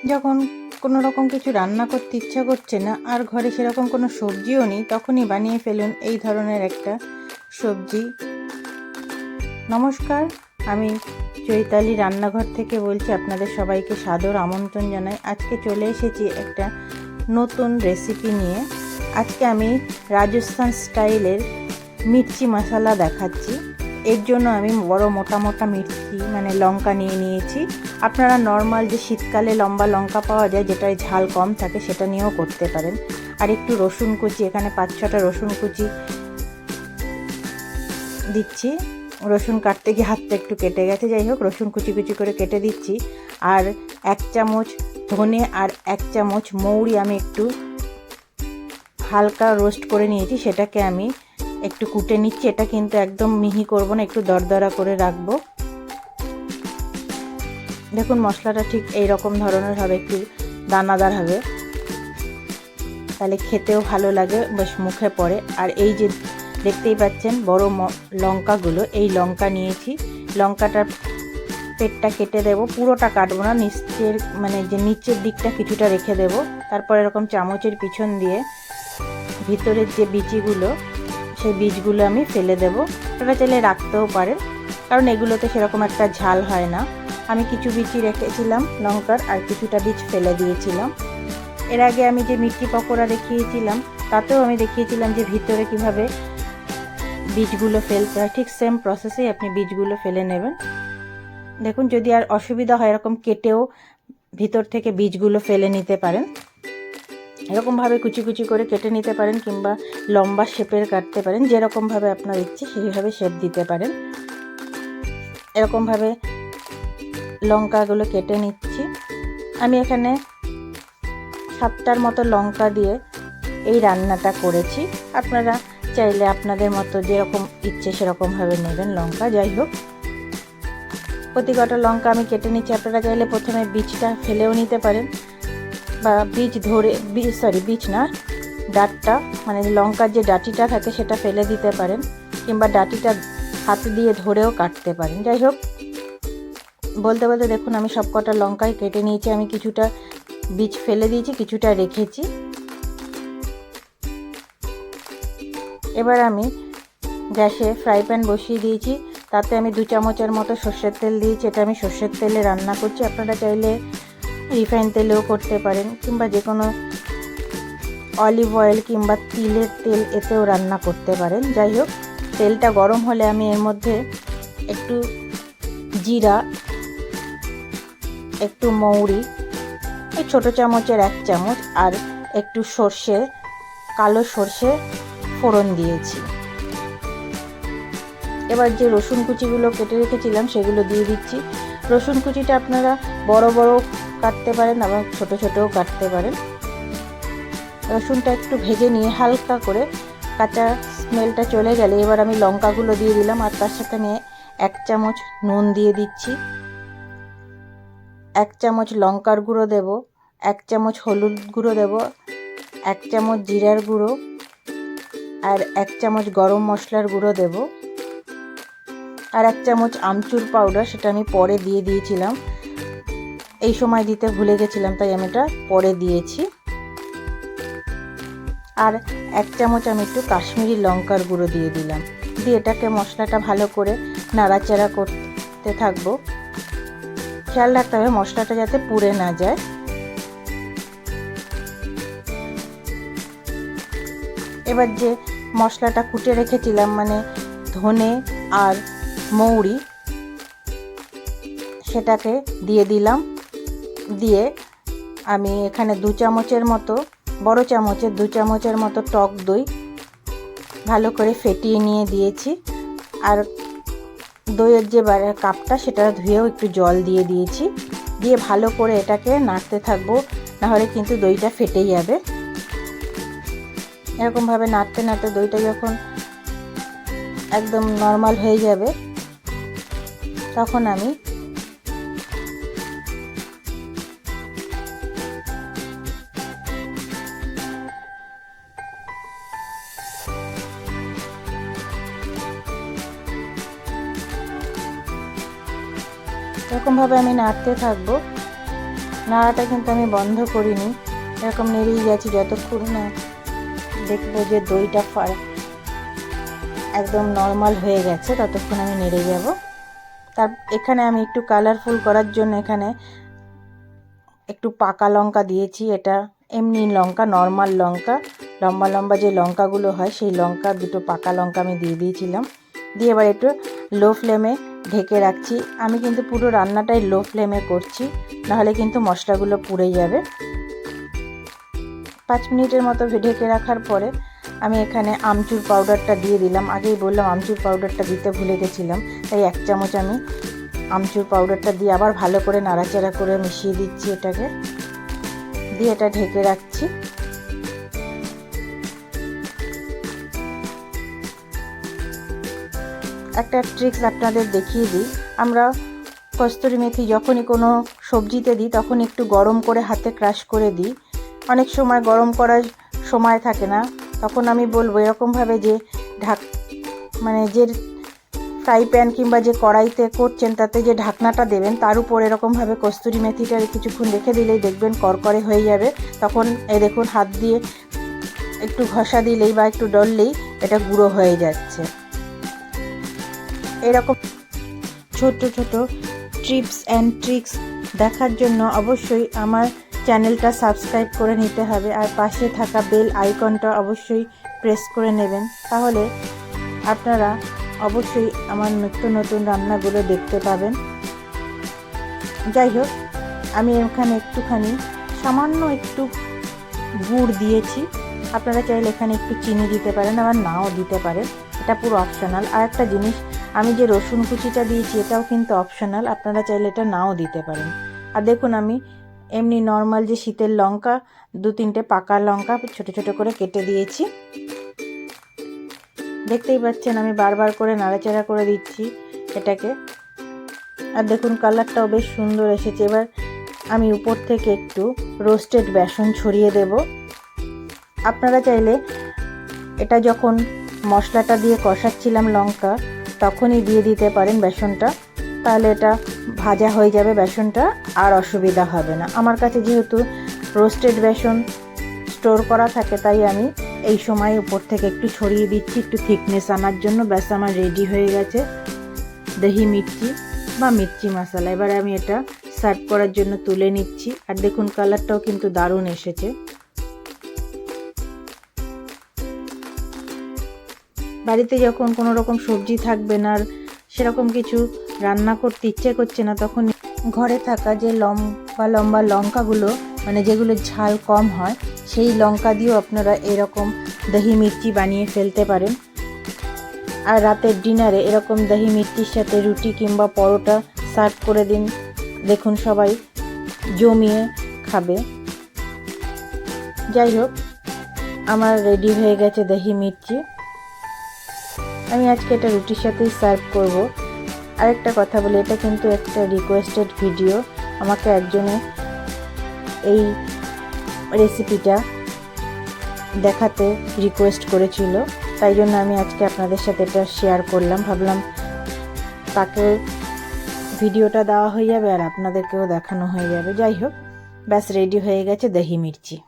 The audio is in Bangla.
যখন কোনো রকম কিছু রান্না করতে ইচ্ছা করছে না আর ঘরে সেরকম কোনো সবজিও নেই, তখনই বানিয়ে ফেলুন এই ধরনের একটা সবজি। নমস্কার, আমি চৈতালি রান্নাঘর থেকে বলছি, আপনাদের সবাইকে সাদর আমন্ত্রণ জানাই। আজকে চলে এসেছি একটা নতুন রেসিপি নিয়ে। আজকে আমি রাজস্থান স্টাইলের মির্চি মশলা দেখাচ্ছি। এর জন্য আমি বড় মোটা মোটা মির্চি মানে লঙ্কা নিয়ে নিয়েছি। আপনারা নর্মাল যে শীতকালে লম্বা লঙ্কা পাওয়া যায়, যেটায় ঝাল কম থাকে, সেটা নিয়েও করতে পারেন। আর একটু রসুন কুচি, এখানে 5-6টা রসুন কুচি দিচ্ছি। রসুন কাটতে গিয়ে হাতটা একটু কেটে গেছে, যাই হোক রসুন কুচি কুচি করে কেটে দিচ্ছি। আর 1 চামচ ধনে আর 1 চামচ মৌরি আমি একটু হালকা রোস্ট করে নিয়েছি, সেটাকে আমি একটু কুটে নিচ্ছি। এটা কিন্তু একদম মিহি করব না, একটু দরদরা করে রাখবো। দেখুন মশলাটা ঠিক এই রকম ধরনের হবে, একটু দানাদার হবে, তাহলে খেতেও ভালো লাগে, বেশ মুখে পড়ে। আর এই যে দেখতেই পাচ্ছেন বড় লঙ্কাগুলো, এই লঙ্কা নিয়েছি। লঙ্কাটার পেটটা কেটে দেব, পুরোটা কাটবো না, নিচের মানে যে নিচের দিকটা কিছুটা রেখে দেব। তারপর এরকম চামচের পিছন দিয়ে ভিতরের যে বিচিগুলো, সেই বীজগুলো আমি ফেলে দেব। ওটা চাইলে রাখতেও পারেন, কারণ এগুলোতে সেরকম একটা ঝাল হয় না। আমি কিছু বিচি রেখেছিলাম লঙ্কার, আর কিছুটা বীজ ফেলে দিয়েছিলাম। এর আগে আমি যে মিষ্টি পকোড়া দেখিয়েছিলাম, তাতেও আমি দেখিয়েছিলাম যে ভিতরে কিভাবে বীজগুলো ফেলতে হয়। ঠিক সেম প্রসেসেই আপনি বীজগুলো ফেলে নেবেন। দেখুন, যদি আর অসুবিধা হয় এরকম কেটেও ভিতর থেকে বীজগুলো ফেলে নিতে পারেন। এরকমভাবে কুচি কুচি করে কেটে নিতে পারেন, কিংবা লম্বা শেপের কাটতে পারেন, যেরকমভাবে আপনার ইচ্ছে সেইভাবে শেপ দিতে পারেন। এরকমভাবে লঙ্কাগুলো কেটে নিচ্ছি। আমি এখানে 7টার মতো লঙ্কা দিয়ে এই রান্নাটা করেছি। আপনারা চাইলে আপনাদের মতো যেরকম ইচ্ছে সেরকমভাবে নেবেন লঙ্কা। যাই হোক, প্রতি কটা লঙ্কা আমি কেটে নিচ্ছি। আপনারা চাইলে প্রথমে বীজটা ফেলেও নিতে পারেন, বা বীজ না, ডাঁটটা মানে লঙ্কার যে ডাঁটিটা থাকে সেটা ফেলে দিতে পারেন, কিংবা ডাঁটিটা হাত দিয়ে ধরেও কাটতে পারেন। যাই হোক, বলতে বলতে দেখুন আমি সব কটা লঙ্কাই কেটে নিয়েছি। আমি কিছুটা বীজ ফেলে দিয়েছি, কিছুটা রেখেছি। এবার আমি গ্যাসে ফ্রাই প্যান বসিয়ে দিয়েছি, তাতে আমি 2 চামচের মতো সর্ষের তেল দিয়েছি। এটা আমি সর্ষের তেলে রান্না করছি। আপনারা চাইলে রিফাইন তেলেও করতে পারেন, কিংবা যে কোনো অলিভ অয়েল কিংবা তিলের তেল, এতেও রান্না করতে পারেন। যাই হোক, তেলটা গরম হলে আমি এর মধ্যে একটু জিরা, একটু মৌরি, এই ছোটো চামচের 1 চামচ, আর একটু সর্ষে, কালো সর্ষে ফোড়ন দিয়েছি। এবার যে রসুন কুচিগুলো কেটে রেখেছিলাম সেগুলো দিয়ে দিচ্ছি। রসুন কুচিটা আপনারা বড় বড় কাটতে পারেন, আবার ছোট ছোটও কাটতে পারেন। রসুনটা একটু ভেজে নিয়ে হালকা করে কাঁচা স্মেলটা চলে গেলে এবার আমি লঙ্কাগুলো দিয়ে দিলাম, আর তার সাথে আমি 1 চামচ নুন দিয়ে দিচ্ছি, 1 চামচ লঙ্কার গুঁড়ো দেব, 1 চামচ হলুদ গুঁড়ো দেব, 1 চামচ জিরার গুঁড়ো, আর 1 চামচ গরম মশলার গুঁড়ো দেব, আর 1 চামচ আমচুর পাউডার, সেটা আমি পরে দিয়ে দিয়েছিলাম। এই সময় দিতে ভুলে গেছিলাম, তাই আমি এটা পরে দিয়েছি। আর 1 চামচ আমি একটু কাশ্মীরি লঙ্কার গুঁড়ো দিয়ে দিলাম। দিয়ে এটাকে মশলাটা ভালো করে নাড়াচাড়া করতে থাকবো। খেয়াল রাখতে হবে মশলাটা যাতে পুড়ে না যায়। এবার যে মশলাটা কুটে রেখেছিলাম, মানে ধনে আর মৌরি, সেটাকে দিয়ে দিলাম। দিয়ে আমি এখানে 2 চামচের মতো, বড় চামচের 2 চামচের মতো টক দই ভালো করে ফেটিয়ে নিয়ে দিয়েছি। আর দইয়ের যে কাপটা, সেটা ধুয়েও একটু জল দিয়ে দিয়েছি। দিয়ে ভালো করে এটাকে নাড়তে থাকবো, নাহলে কিন্তু দইটা ফেটে যাবে। এরকমভাবে নাড়তে নাড়তে দইটা যখন একদম নর্মাল হয়ে যাবে, তখন আমি এরকমভাবে নাড়তে থাকবো। নাড়াটা কিন্তু আমি বন্ধ করিনি, এরকম নেড়েই গেছি যতক্ষণ না দেখবো যে দইটা একদম নর্মাল হয়ে গেছে, ততক্ষণ আমি নেড়ে যাব। তার এখানে আমি একটু কালারফুল করার জন্য এখানে একটু পাকা লঙ্কা দিয়েছি। এটা এমনি লঙ্কা, নর্মাল লঙ্কা, লম্বা লম্বা যে লঙ্কাগুলো হয় সেই লঙ্কা, দুটো পাকা লঙ্কা আমি দিয়ে দিয়েছিলাম। দিয়ে এবার একটু লো ফ্লেমে ঢেকে রাখছি। আমি কিন্তু পুরো রান্নাটাই লো ফ্লেমে করছি, নাহলে কিন্তু মশলাগুলো পুড়ে যাবে। 5 মিনিটের মতো ঢেকে রাখার পরে আমি এখানে আমচুর পাউডারটা দিয়ে দিলাম। আগেই বললাম আমচুর পাউডারটা দিতে ভুলে গেছিলাম, তাই 1 চামচ আমি আমচুর পাউডারটা দিয়ে আবার ভালো করে নাড়াচাড়া করে মিশিয়ে দিচ্ছি। এটাকে দিয়ে এটা ঢেকে রাখছি। একটা ট্রিক্স আপনাদের দেখিয়ে দিই। আমরা কস্তুরি মেথি যখনই কোনো সবজিতে দিই তখন একটু গরম করে হাতে ক্রাশ করে দিই। অনেক সময় গরম করার সময় থাকে না, তখন আমি বলবো এরকমভাবে যে মানে যে ফ্রাই প্যান কিংবা যে কড়াইতে করছেন তাতে যে ঢাকনাটা দেবেন তার উপর এরকমভাবে কস্তুরি মেথিটা কিছুক্ষণ রেখে দিলেই দেখবেন করকরে হয়ে যাবে। তখন এই দেখুন হাত দিয়ে একটু ঘষা দিলেই বা একটু ডললেই এটা গুঁড়ো হয়ে যাচ্ছে। এরকম ছোট ছোট টিপস অ্যান্ড ট্রিক্স দেখার জন্য অবশ্যই আমার চ্যানেলটা সাবস্ক্রাইব করে নিতে হবে, আর পাশে থাকা বেল আইকনটা অবশ্যই প্রেস করে নেবেন, তাহলে আপনারা অবশ্যই আমার নিত্য নতুন রান্নাগুলো দেখতে পাবেন। যাই হোক, আমি এখানে একটুখানি সামান্য একটু গুড় দিয়েছি। আপনারা চাইলে এখানে একটু চিনি দিতে পারেন, আবার নাও দিতে পারেন, এটা পুরো অপশনাল। আর একটা জিনিস, আমি যে রসুন কুচিটা দিয়েছি এটাও কিন্তু অপশনাল, আপনারা চাইলে এটা নাও দিতে পারেন। আর দেখুন আমি এমনি নর্মাল যে শীতের লঙ্কা, 2-3টে পাকা লঙ্কা ছোট ছোট করে কেটে দিয়েছি। দেখতেই পাচ্ছেন আমি বারবার করে নাড়াচাড়া করে দিচ্ছি এটাকে। আর দেখুন কালারটাও বেশ সুন্দর এসেছে। এবার আমি উপর থেকে একটু রোস্টেড বেসন ছড়িয়ে দেব। আপনারা চাইলে এটা যখন মশলাটা দিয়ে কষাচ্ছিলাম লঙ্কা তখনই দিয়ে দিতে পারেন বেসনটা, তাহলে এটা ভাজা হয়ে যাবে বেসনটা, আর অসুবিধা হবে না। আমার কাছে যেহেতু রোস্টেড বেসন স্টোর করা থাকে তাই আমি এই সময় উপর থেকে একটু ছড়িয়ে দিচ্ছি একটু থিকনেস আনার জন্য। ব্যাস আমার রেডি হয়ে গেছে দহি মির্চি বা মির্চি মশলা। এবার আমি এটা সার্ভ করার জন্য তুলে নিচ্ছি। আর দেখুন কালারটাও কিন্তু দারুণ এসেছে। বাড়িতে যখন কোনো রকম সবজি থাকবে না আর সেরকম কিছু রান্না করতে ইচ্ছে করছে না, তখন ঘরে থাকা যে লম্বা লম্বা লঙ্কাগুলো, মানে যেগুলো ঝাল কম হয়, সেই লঙ্কা দিয়েও আপনারা এরকম দহি মির্চি বানিয়ে ফেলতে পারেন। আর রাতের ডিনারে এরকম দহি মির্চির সাথে রুটি কিংবা পরোটা সার্ভ করে দিন, দেখুন সবাই জমিয়ে খাবে। যাই হোক, আমার রেডি হয়ে গেছে দহি মির্চি। আমি আজকে এটা রুটির সাথেই সার্ভ করব। আরেকটা কথা বলি, এটা কিন্তু একটা রিকোয়েস্টেড ভিডিও। আমাকে একজনে এই রেসিপিটা দেখাতে রিকোয়েস্ট করেছিল, তাই জন্য আমি আজকে আপনাদের সাথে এটা শেয়ার করলাম। ভাবলাম তাকে ভিডিওটা দেওয়া হয়ে যাবে আর আপনাদেরকেও দেখানো হয়ে যাবে। যাই হোক, ব্যাস রেডি হয়ে গেছে দহি মির্চি।